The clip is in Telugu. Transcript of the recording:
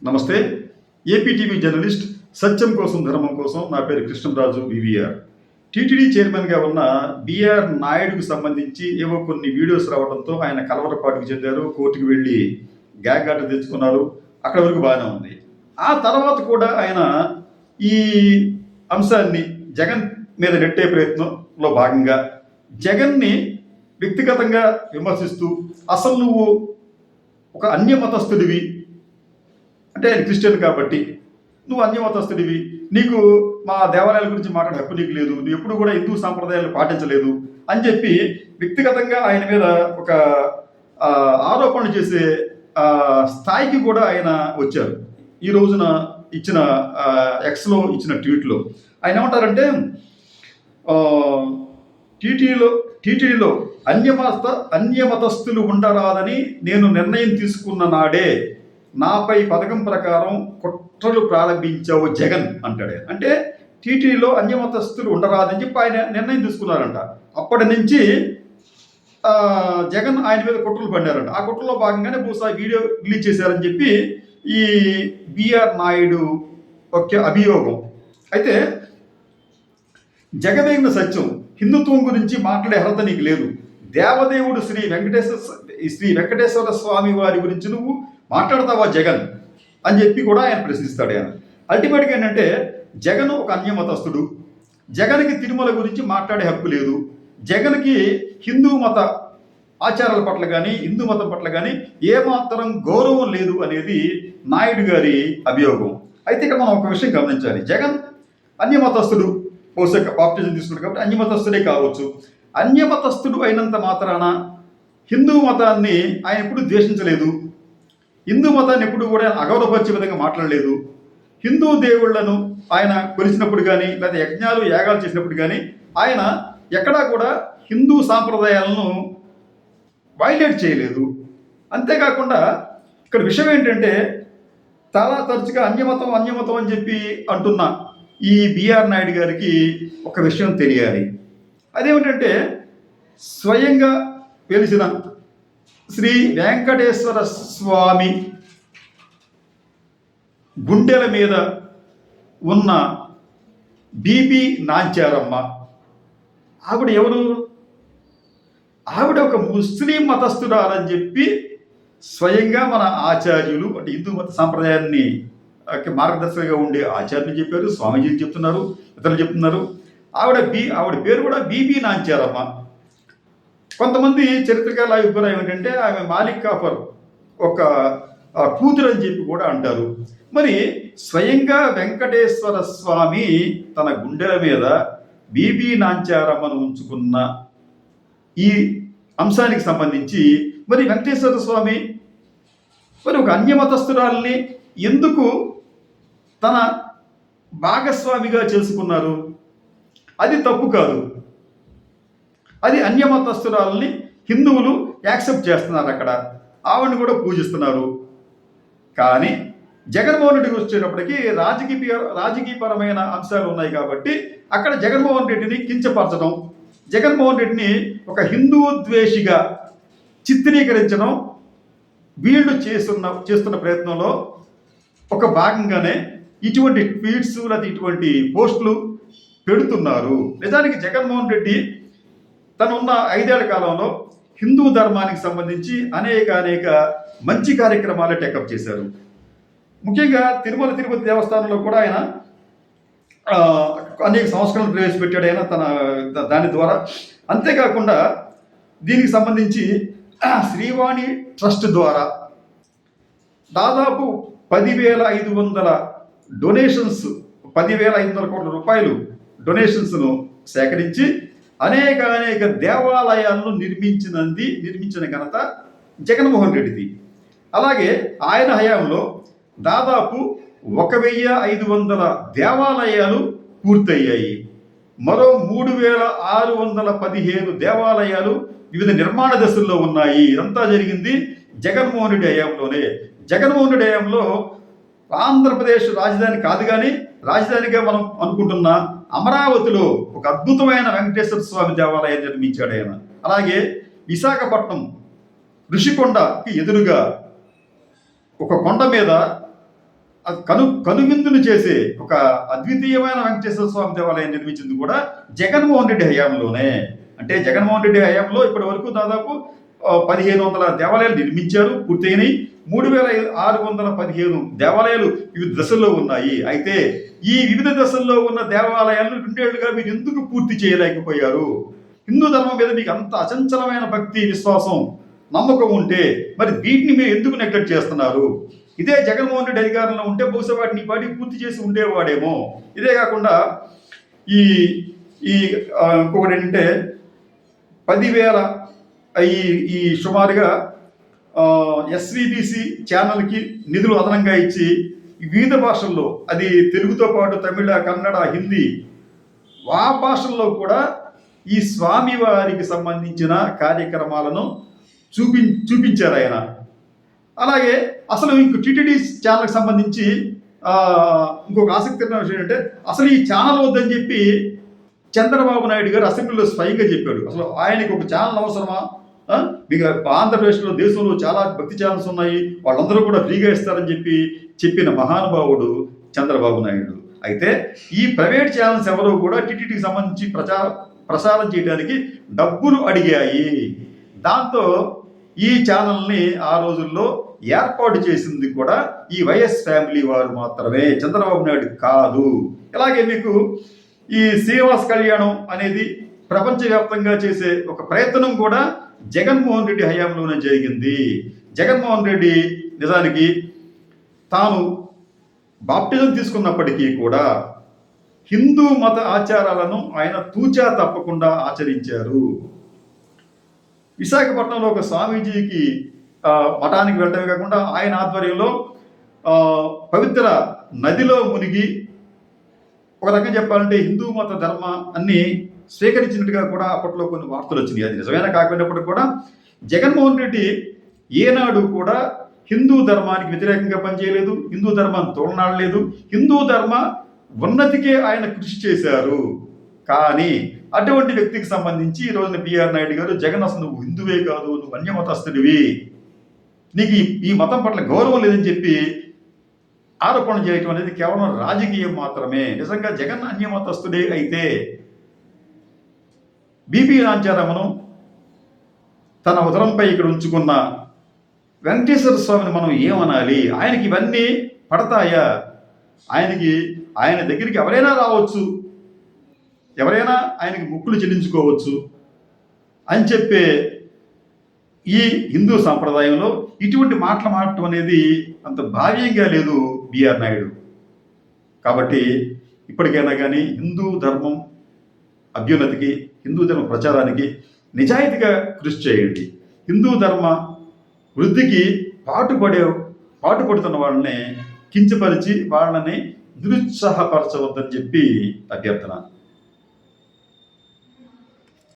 నమస్తే. ఏపీటీవీ జర్నలిస్ట్ సత్యం కోసం ధర్మం కోసం నా పేరు కృష్ణంరాజు వివిఆర్. టీటీడీ చైర్మన్గా ఉన్న బిఆర్ నాయుడుకు సంబంధించి ఏవో కొన్ని వీడియోస్ రావడంతో ఆయన కలవరపాటుకు చెందారు. కోర్టుకు వెళ్ళి గ్యాగ్ ఆర్డర్ తెచ్చుకున్నారు. అక్కడ వరకు బాగానే ఉంది. ఆ తర్వాత కూడా ఆయన ఈ అంశాన్ని జగన్ మీద నెట్టే ప్రయత్నంలో భాగంగా జగన్ని వ్యక్తిగతంగా విమర్శిస్తూ అసలు నువ్వు ఒక అన్యమతస్థుడివి, అంటే ఆయన క్రిస్టియన్ కాబట్టి నువ్వు అన్యమతస్థుడివి, నీకు మా దేవాలయాల గురించి మాట్లాడే హక్కు నీకు లేదు, నువ్వు ఎప్పుడు కూడా హిందూ సాంప్రదాయాలు పాటించలేదు అని చెప్పి వ్యక్తిగతంగా ఆయన మీద ఒక ఆరోపణలు చేసే స్థాయికి కూడా ఆయన వచ్చారు. ఈ రోజున ఇచ్చిన ఎక్స్లో ఇచ్చిన ట్వీట్లో ఆయన ఏమంటారంటే, టీటీడీలో అన్యమతస్థులు ఉండరాదని నేను నిర్ణయం తీసుకున్న నాడే నాపై పథకం ప్రకారం కుట్రలు ప్రారంభించావు జగన్ అంటాడు. అంటే టీటీడీలో అన్యమతస్థులు ఉండరాదని చెప్పి ఆయన నిర్ణయం తీసుకున్నారంట. అప్పటి నుంచి జగన్ ఆయన మీద కుట్రలు పడ్డారంట. ఆ కుట్రలో భాగంగానే బహుశా వీడియో రిలీజ్ చేశారని చెప్పి ఈ బిఆర్ నాయుడు ఒక అభియోగం. అయితే జగదేగిన సత్యం, హిందుత్వం గురించి మాట్లాడే అర్హత నీకు లేదు. దేవదేవుడు శ్రీ వెంకటేశ్వర స్వామి వారి గురించి నువ్వు మాట్లాడతావా జగన్ అని చెప్పి కూడా ఆయన ప్రశ్నిస్తాడు. ఆయన అల్టిమేట్గా ఏంటంటే జగన్ ఒక అన్యమతస్థుడు, జగన్కి తిరుమల గురించి మాట్లాడే హక్కు లేదు, జగన్కి హిందూ మత ఆచారాల పట్ల కానీ హిందూ మతం పట్ల కానీ ఏమాత్రం గౌరవం లేదు అనేది నాయుడు గారి అభియోగం. అయితే ఇక్కడ మనం ఒక విషయం గమనించాలి. జగన్ అన్యమతస్థుడు, బహుశా బాప్టిజం తీసుకున్నాడు కాబట్టి అన్యమతస్థుడే కావచ్చు. అన్యమతస్థుడు అయినంత మాత్రాన హిందూ మతాన్ని ఆయన ఎప్పుడు ద్వేషించలేదు, హిందూ మతాన్ని ఎప్పుడు కూడా అగౌరవపరిచే విధంగా మాట్లాడలేదు. హిందూ దేవుళ్లను ఆయన కొలిచినప్పుడు కానీ లేదా యజ్ఞాలు యాగాలు చేసినప్పుడు కానీ ఆయన ఎక్కడా కూడా హిందూ సాంప్రదాయాలను వైలేట్ చేయలేదు. అంతేకాకుండా ఇక్కడ విషయం ఏంటంటే, చాలా తరచుగా అన్యమతం అని చెప్పి అంటున్న ఈ బిఆర్ నాయుడు గారికి ఒక విషయం తెలియాలి. అదేమిటంటే, స్వయంగా వెలిసిన శ్రీ వెంకటేశ్వర స్వామి గుండెల మీద ఉన్న బీబీ నాంచారమ్మ, ఆవిడ ఎవరు? ఆవిడ ఒక ముస్లిం మతస్థురాలని చెప్పి స్వయంగా మన ఆచార్యులు, అంటే హిందూ మత సాంప్రదాయాన్ని మార్గదర్శకంగా ఉండే ఆచార్యులు చెప్పారు, స్వామీజీలు చెప్తున్నారు, ఇతరులు చెప్తున్నారు. ఆవిడ పేరు కూడా బీబీ నాంచారమ్మ. కొంతమంది చరిత్రకారుల అభిప్రాయం ఏంటంటే ఆమె మాలిక్ కాఫర్ ఒక కూతురు అని చెప్పి కూడా అంటారు. మరి స్వయంగా వెంకటేశ్వర స్వామి తన గుండెల మీద బీబీ నాంచారమ్మను ఉంచుకున్న ఈ అంశానికి సంబంధించి మరి వెంకటేశ్వర స్వామి మరి ఒక అన్యమతస్థురాల్ని ఎందుకు తన భాగస్వామిగా చేసుకున్నారు? అది తప్పు కాదు. అది అన్యమతస్థురాలని హిందువులు యాక్సెప్ట్ చేస్తున్నారు, అక్కడ ఆవిడని కూడా పూజిస్తున్నారు. కానీ జగన్మోహన్ రెడ్డికి వచ్చేటప్పటికి రాజకీయపరమైన అంశాలు ఉన్నాయి కాబట్టి అక్కడ జగన్మోహన్ రెడ్డిని కించపరచడం, జగన్మోహన్ రెడ్డిని ఒక హిందూ ద్వేషిగా చిత్రీకరించడం వీళ్ళు చేస్తున్న ప్రయత్నంలో ఒక భాగంగానే ఇటువంటి ట్వీట్స్ లేదా ఇటువంటి పోస్టులు పెడుతున్నారు. నిజానికి జగన్మోహన్ రెడ్డి తనున్న 5 ఏళ్ల కాలంలో హిందూ ధర్మానికి సంబంధించి అనేక మంచి కార్యక్రమాలు టేకప్ చేశారు. ముఖ్యంగా తిరుపతి దేవస్థానంలో కూడా ఆయన అనేక సంస్కరణలు ప్రవేశపెట్టాడు ఆయన దాని ద్వారా. అంతేకాకుండా దీనికి సంబంధించి శ్రీవాణి ట్రస్ట్ ద్వారా దాదాపు 10,500 డొనేషన్స్, 10,500 కోట్ల రూపాయలు డొనేషన్స్ను సేకరించి అనేక దేవాలయాలను నిర్మించిన ఘనత జగన్మోహన్ రెడ్డిది. అలాగే ఆయన హయాంలో దాదాపు 1,500 దేవాలయాలు పూర్తయ్యాయి. మరో 3,615 దేవాలయాలు వివిధ నిర్మాణ దశల్లో ఉన్నాయి. ఇదంతా జరిగింది జగన్మోహన్ రెడ్డి హయాంలోనే. జగన్మోహన్ రెడ్డి హయాంలో ఆంధ్రప్రదేశ్ రాజధాని కాదు కానీ రాజధానిగా మనం అనుకుంటున్న అమరావతిలో ఒక అద్భుతమైన వెంకటేశ్వర స్వామి దేవాలయం నిర్మించాడు ఆయన. అలాగే విశాఖపట్నం ఋషికొండకి ఎదురుగా ఒక కొండ మీద కనువిందులు చేసే ఒక అద్వితీయమైన వెంకటేశ్వర స్వామి దేవాలయం నిర్మించింది కూడా జగన్మోహన్ రెడ్డి హయాంలోనే. అంటే జగన్మోహన్ రెడ్డి హయాంలో ఇప్పటి వరకు దాదాపు 1500 దేవాలయాలు నిర్మించారు, పూర్తయినాయి. 3615 దేవాలయాలు వివిధ దశల్లో ఉన్నాయి. అయితే ఈ వివిధ దశల్లో ఉన్న దేవాలయాలను 2 ఏళ్లుగా మీరు ఎందుకు పూర్తి చేయలేకపోయారు? హిందూ ధర్మం మీద మీకు అంత అచంచలమైన భక్తి, విశ్వాసం, నమ్మకం ఉంటే మరి వీటిని మీరు ఎందుకు నెగ్లెక్ట్ చేస్తున్నారు? ఇదే జగన్మోహన్ రెడ్డి అధికారంలో ఉంటే బహుశా వాటిని పాటికి పూర్తి చేసి ఉండేవాడేమో. ఇదే కాకుండా ఈ ఈ ఇంకొకటి ఏంటంటే 10,000 ఈ సుమారుగా ఎస్విబిసి ఛానల్కి నిధులు అదనంగా ఇచ్చి వివిధ భాషల్లో, అది తెలుగుతో పాటు తమిళ, కన్నడ, హిందీ ఆ భాషల్లో ఈ స్వామివారికి సంబంధించిన కార్యక్రమాలను చూపించారు ఆయన. అలాగే అసలు ఇంకో టీటీడీ ఛానల్కి సంబంధించి ఇంకొక ఆసక్తికరమైన విషయం ఏంటంటే, అసలు ఈ ఛానల్ వద్దని చెప్పి చంద్రబాబు నాయుడు గారు అసెంబ్లీలో స్వయంగా చెప్పాడు. అసలు ఆయనకి ఒక ఛానల్ అవసరమా? మీకు ఆంధ్రప్రదేశ్లో, దేశంలో చాలా భక్తి ఛానల్స్ ఉన్నాయి, వాళ్ళందరూ కూడా ఫ్రీగా ఇస్తారని చెప్పిన మహానుభావుడు చంద్రబాబు నాయుడు. అయితే ఈ ప్రైవేట్ ఛానల్స్ ఎవరో కూడా టీటీడీకి సంబంధించి ప్రసారం చేయడానికి డబ్బులు అడిగాయి. దాంతో ఈ ఛానల్ని ఆ రోజుల్లో ఏర్పాటు చేసింది కూడా ఈ వైఎస్ ఫ్యామిలీ వారు మాత్రమే, చంద్రబాబు నాయుడు కాదు. ఇలాగే మీకు ఈ శ్రీనివాస కళ్యాణం అనేది ప్రపంచవ్యాప్తంగా చేసే ఒక ప్రయత్నం కూడా జగన్మోహన్ రెడ్డి హయాంలోనే జరిగింది. జగన్మోహన్ రెడ్డి నిజానికి తాను బాప్టిజం తీసుకున్నప్పటికీ కూడా హిందూ మత ఆచారాలను ఆయన తూచా తప్పకుండా ఆచరించారు. విశాఖపట్నంలో ఒక స్వామీజీకి మఠానికి వెళ్ళడమే కాకుండా ఆయన ఆధ్వర్యంలో పవిత్ర నదిలో మునిగి, ఒక రకంగా చెప్పాలంటే హిందూ మత ధర్మ అన్ని స్వీకరించినట్టుగా కూడా అప్పట్లో కొన్ని వార్తలు వచ్చినాయి. అది నిజమైన కాకపోయినప్పటికీ కూడా జగన్మోహన్ రెడ్డి ఏనాడు కూడా హిందూ ధర్మానికి వ్యతిరేకంగా పనిచేయలేదు, హిందూ ధర్మాన్ని తోలనాడలేదు, హిందూ ధర్మ ఉన్నతికే ఆయన కృషి చేశారు. కానీ అటువంటి వ్యక్తికి సంబంధించి ఈ రోజున బిఆర్ నాయుడు గారు, జగన్ అసలు నువ్వు హిందువే కాదు, నువ్వు అన్యమతస్తుడివి, నీకు ఈ మతం పట్ల గౌరవం లేదని చెప్పి ఆరోపణ చేయటం అనేది కేవలం రాజకీయం మాత్రమే. నిజంగా జగన్ అన్యమతస్తుడే అయితే బీపీ రాంచారామను తన ఉదరంపై ఇక్కడ ఉంచుకున్న వెంకటేశ్వర స్వామిని మనం ఏమనాలి? ఆయనకి ఇవన్నీ పడతాయా? ఆయన దగ్గరికి ఎవరైనా రావచ్చు, ఎవరైనా ఆయనకి ముక్కులు చెల్లించుకోవచ్చు అని చెప్పే ఈ హిందూ సాంప్రదాయంలో ఇటువంటి మాటలు మాట్లాడటం అనేది అంత భావ్యంగా లేదు బిఆర్ నాయుడు. కాబట్టి ఇప్పటికైనా కానీ హిందూ ధర్మం అభ్యున్నతికి, హిందూ ధర్మ ప్రచారానికి నిజాయితీగా కృషి చేయండి. హిందూ ధర్మ వృద్ధికి పాటుపడుతున్న వాళ్ళని కించపరిచి వాళ్ళని నిరుత్సాహపరచవద్దని చెప్పి అభ్యర్థన.